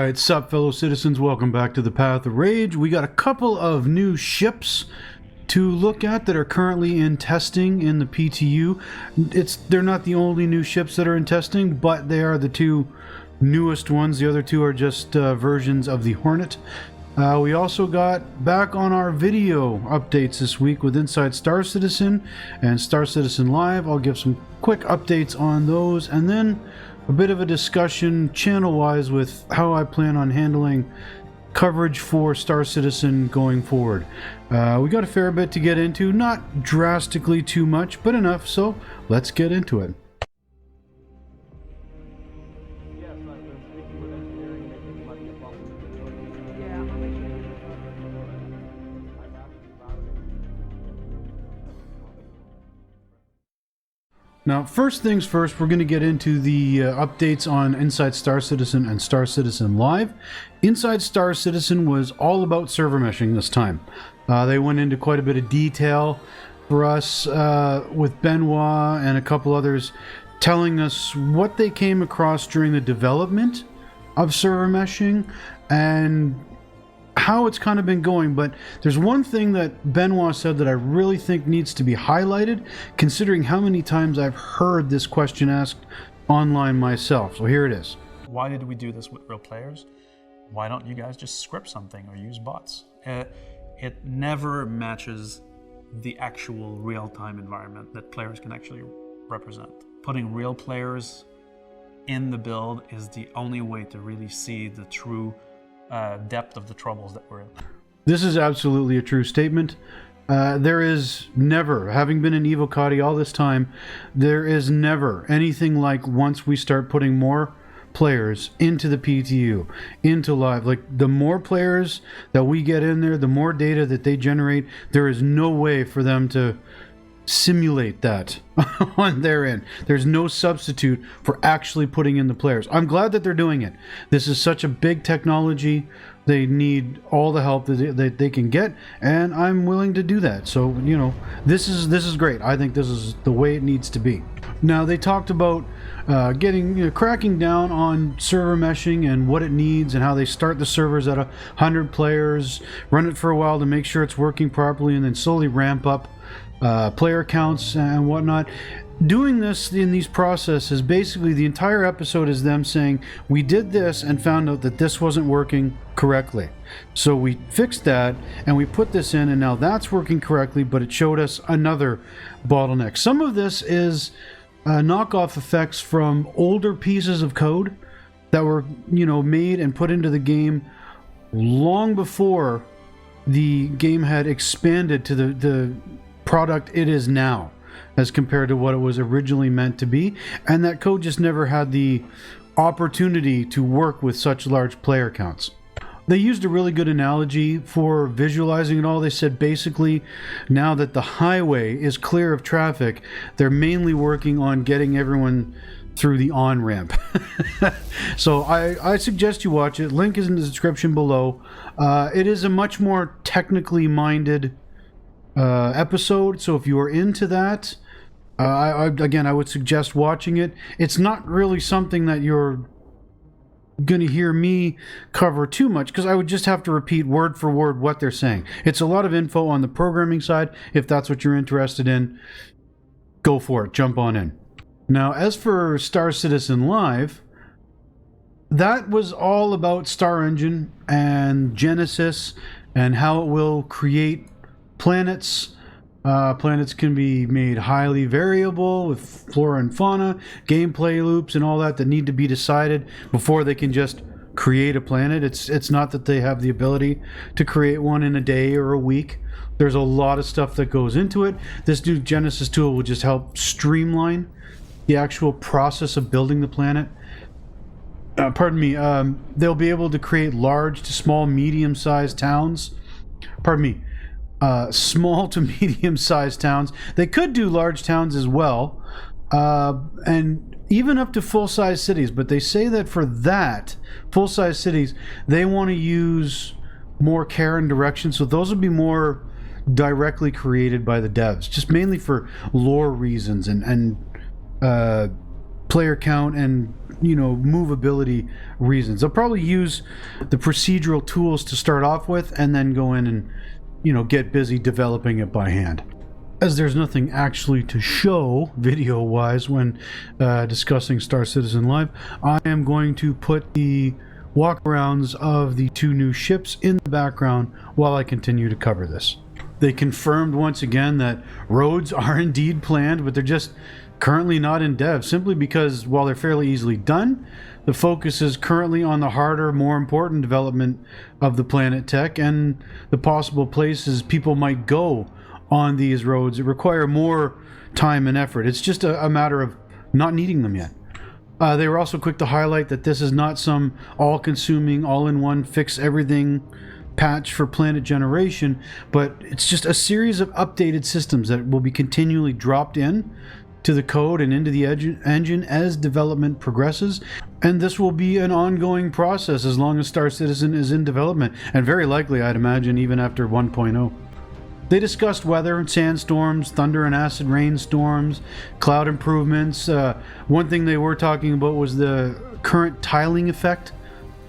Alright, sup fellow citizens, welcome back to the Path of Rage. We got a couple of new ships to look at that are currently in testing in the PTU. They're not the only new ships that are in testing, but they are the two newest ones. The other two are just versions of the Hornet. We also got back on our video updates this week with Inside Star Citizen and Star Citizen Live. I'll give some quick updates on those, and then a bit of a discussion channel-wise with how I plan on handling coverage for Star Citizen going forward. We got a fair bit to get into, not drastically too much, but enough, so let's get into it. Now, first things first, we're going to get into the updates on Inside Star Citizen and Star Citizen Live. Inside Star Citizen was all about server meshing this time. They went into quite a bit of detail for us with Benoit and a couple others telling us what they came across during the development of server meshing and how it's kind of been going. But there's one thing that Benoit said that I really think needs to be highlighted, considering how many times I've heard this question asked online myself. So here it is. Why did we do this with real players? Why don't you guys just script something or use bots? It never matches the actual real-time environment that players can actually represent. Putting real players in the build is the only way to really see the true depth of the troubles that we're in. This is absolutely a true statement. There is never, having been in Evocati all this time, there is never anything like once we start putting more players into the PTU, into live. Like, the more players that we get in there, the more data that they generate, there is no way for them to simulate that on their end. There's no substitute for actually putting in the players. I'm glad that they're doing it. This is such a big technology. They need all the help that they can get, and I'm willing to do that. So, you know, this is great. I think this is the way it needs to be. Now, they talked about cracking down on server meshing and what it needs and how they start the servers at 100 players, run it for a while to make sure it's working properly, and then slowly ramp up player counts and whatnot. Doing this in these processes, basically the entire episode is them saying, we did this and found out that this wasn't working correctly. So we fixed that and we put this in, and now that's working correctly, but it showed us another bottleneck. Some of this is knockoff effects from older pieces of code that were, made and put into the game long before the game had expanded to the product it is now, as compared to what it was originally meant to be, and that code just never had the opportunity to work with such large player counts. They used a really good analogy for visualizing it all. They said basically, now that the highway is clear of traffic, they're mainly working on getting everyone through the on-ramp. So I suggest you watch it. Link is in the description below. It is a much more technically minded episode, so if you are into that, I would suggest watching it. It's not really something that you're gonna hear me cover too much, because I would just have to repeat word for word what they're saying. It's a lot of info on the programming side. If that's what you're interested in, go for it, jump on in. Now, as for Star Citizen Live, that was all about Star Engine and Genesis and how it will create planets. Planets can be made highly variable with flora and fauna, gameplay loops, and all that need to be decided before they can just create a planet. It's not that they have the ability to create one in a day or a week. There's a lot of stuff that goes into it. This new Genesis tool will just help streamline the actual process of building the planet. They'll be able to create large to small, medium-sized towns. Small to medium-sized towns. They could do large towns as well, and even up to full-size cities, but they say that for that, full-size cities, they want to use more care and direction, so those would be more directly created by the devs, just mainly for lore reasons and player count and movability reasons. They'll probably use the procedural tools to start off with, and then go in and get busy developing it by hand. As there's nothing actually to show video-wise when discussing Star Citizen Live, I am going to put the walkarounds of the 2 new ships in the background while I continue to cover this. They confirmed once again that roads are indeed planned, but they're just currently not in dev, simply because while they're fairly easily done, the focus is currently on the harder, more important development of the planet tech and the possible places people might go on these roads that require more time and effort. It's just a matter of not needing them yet. They were also quick to highlight that this is not some all-consuming, all-in-one, fix-everything patch for planet generation, but it's just a series of updated systems that will be continually dropped in to the code and into the engine as development progresses. And this will be an ongoing process as long as Star Citizen is in development, and very likely, I'd imagine, even after 1.0. They discussed weather, sandstorms, thunder and acid rainstorms, cloud improvements. One thing they were talking about was the current tiling effect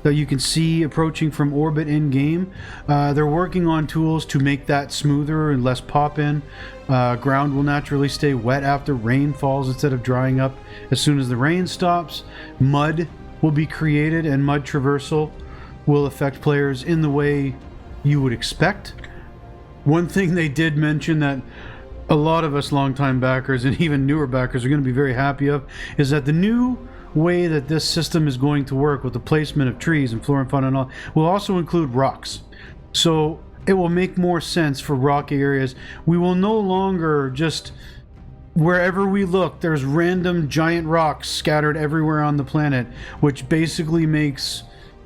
that you can see approaching from orbit in-game. They're working on tools to make that smoother and less pop-in. Ground will naturally stay wet after rain falls instead of drying up as soon as the rain stops. Mud will be created, and mud traversal will affect players in the way you would expect. One thing they did mention that a lot of us longtime backers and even newer backers are going to be very happy of is that the new way that this system is going to work with the placement of trees and flora and fauna and all will also include rocks. So it will make more sense for rocky areas. We will no longer just, wherever we look, there's random giant rocks scattered everywhere on the planet, which basically makes,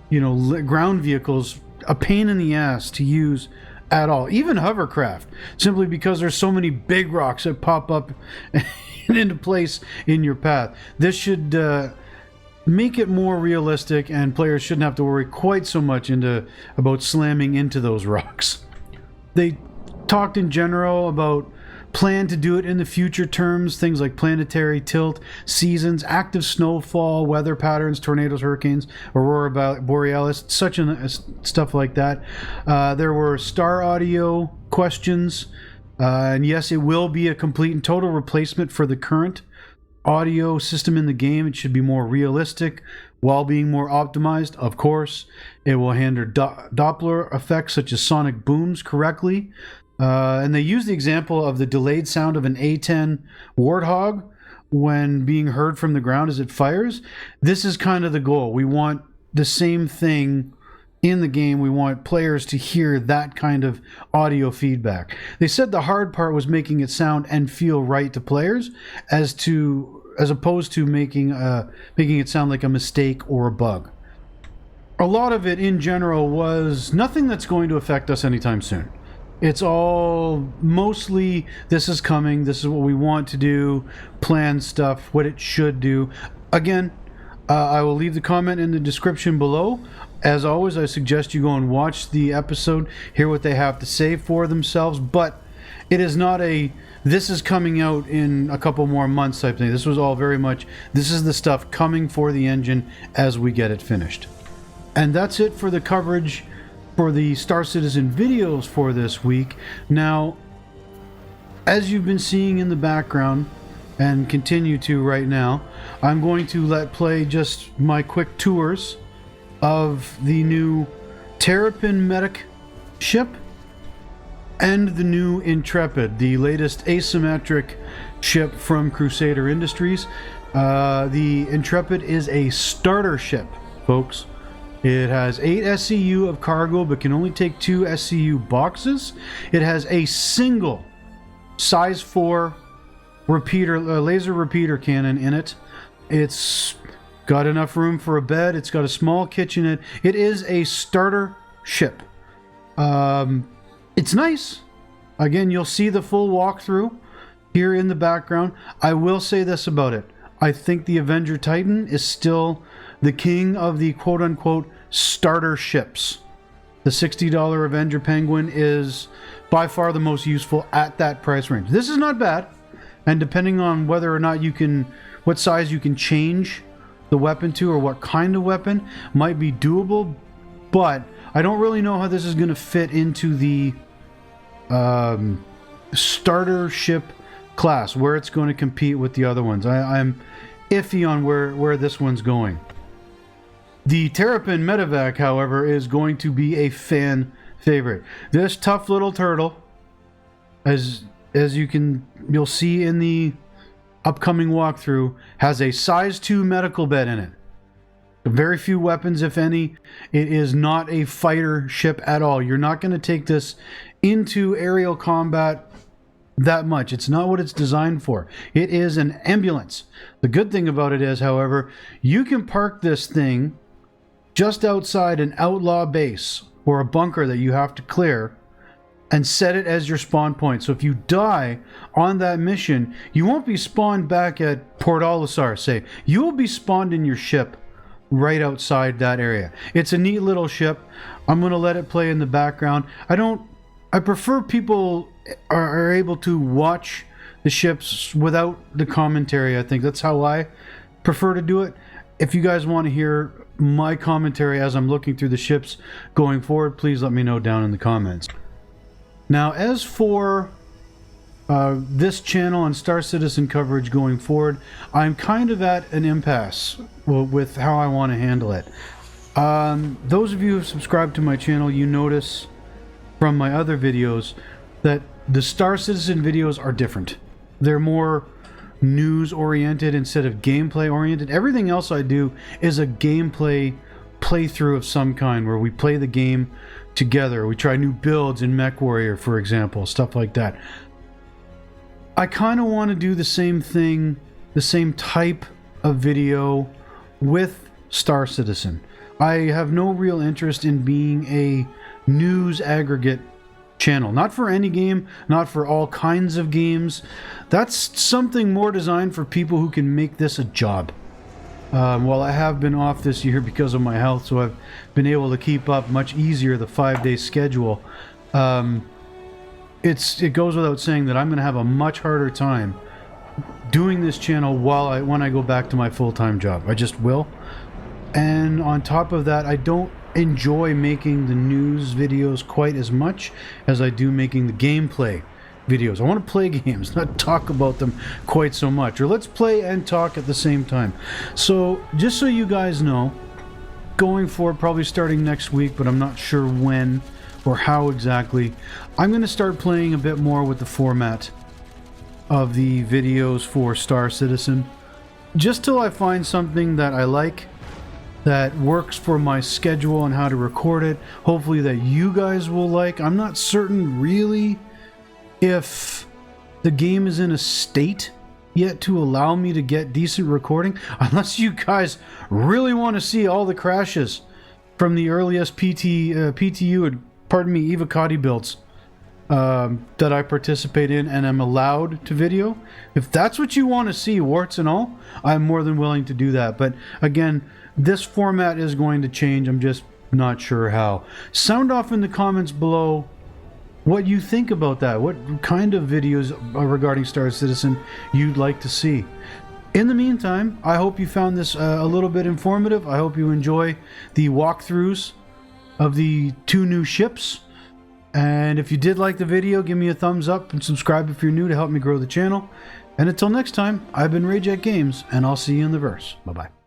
ground vehicles a pain in the ass to use at all, even hovercraft, simply because there's so many big rocks that pop up and into place in your path. This should make it more realistic, and players shouldn't have to worry quite so much about slamming into those rocks. They talked in general about plan to do it in the future terms, things like planetary tilt, seasons, active snowfall, weather patterns, tornadoes, hurricanes, aurora borealis, stuff like that. There were star audio questions, and yes, it will be a complete and total replacement for the current audio system in the game. It should be more realistic while being more optimized. Of course, it will handle Doppler effects such as sonic booms correctly. And they use the example of the delayed sound of an A-10 Warthog when being heard from the ground as it fires. This is kind of the goal. We want the same thing in the game. We want players to hear that kind of audio feedback. They said the hard part was making it sound and feel right to players, as opposed to making it sound like a mistake or a bug. A lot of it in general was nothing that's going to affect us anytime soon. It's all mostly, this is coming, this is what we want to do, plan stuff, what it should do. Again, I will leave the comment in the description below. As always, I suggest you go and watch the episode, hear what they have to say for themselves, but it is not this is coming out in a couple more months type thing. This was all very much, this is the stuff coming for the engine as we get it finished. And that's it for the coverage for the Star Citizen videos for this week. Now, as you've been seeing in the background and continue to right now, I'm going to let play just my quick tours of the new Terrapin medic ship and the new Intrepid, the latest asymmetric ship from Crusader Industries. The Intrepid is a starter ship, folks. It has 8 SCU of cargo, but can only take 2 SCU boxes. It has a single size 4 laser repeater cannon in it. It's got enough room for a bed. It's got a small kitchenette. It is a starter ship. It's nice. Again, you'll see the full walkthrough here in the background. I will say this about it. I think the Avenger Titan is still the king of the quote-unquote starter ships. The $60 Avenger Penguin is by far the most useful at that price range. This is not bad, and depending on whether or not what size you can change the weapon to, or what kind of weapon, might be doable, but I don't really know how this is going to fit into the starter ship class, where it's going to compete with the other ones. I'm iffy on where this one's going. The Terrapin Medevac, however, is going to be a fan favorite. This tough little turtle, as you'll see in the upcoming walkthrough, has a size 2 medical bed in it. Very few weapons, if any. It is not a fighter ship at all. You're not going to take this into aerial combat that much. It's not what it's designed for. It is an ambulance. The good thing about it is, however, you can park this thing just outside an outlaw base or a bunker that you have to clear and set it as your spawn point. So if you die on that mission, you won't be spawned back at Port Olisar, say. You will be spawned in your ship right outside that area. It's a neat little ship. I'm going to let it play in the background. I prefer people are able to watch the ships without the commentary. I think that's how I prefer to do it. If you guys want to hear my commentary as I'm looking through the ships going forward, please let me know down in the comments. Now, as for this channel and Star Citizen coverage going forward, I'm kind of at an impasse with how I want to handle it. Those of you who have subscribed to my channel, you notice from my other videos that the Star Citizen videos are different. They're more news oriented instead of gameplay oriented. Everything else I do is a gameplay playthrough of some kind, where we play the game together. We try new builds in MechWarrior, for example, stuff like that. I kind of want to do the same thing, the same type of video with Star Citizen. I have no real interest in being a news aggregate channel. Not for any game, not for all kinds of games. That's something more designed for people who can make this a job. While I have been off this year because of my health, so I've been able to keep up much easier the 5-day schedule. It goes without saying that I'm going to have a much harder time doing this channel when I go back to my full-time job. I just will. And on top of that, I don't enjoy making the news videos quite as much as I do making the gameplay videos. I want to play games, not talk about them quite so much. Or let's play and talk at the same time. So just so you guys know, going forward, probably starting next week, but I'm not sure when or how exactly, I'm going to start playing a bit more with the format of the videos for Star Citizen, just till I find something that I like, that works for my schedule and how to record it. Hopefully that you guys will like. I'm not certain really if the game is in a state yet to allow me to get decent recording, unless you guys really want to see all the crashes from the earliest PTU and, pardon me, Evocati builds that I participate in and am allowed to video. If that's what you want to see, warts and all, I'm more than willing to do that. But again, this format is going to change. I'm just not sure how. Sound off in the comments below what you think about that. What kind of videos regarding Star Citizen you'd like to see. In the meantime, I hope you found this a little bit informative. I hope you enjoy the walkthroughs of the 2 new ships. And if you did like the video, give me a thumbs up and subscribe if you're new to help me grow the channel. And until next time, I've been RayJack Games, and I'll see you in the verse. Bye-bye.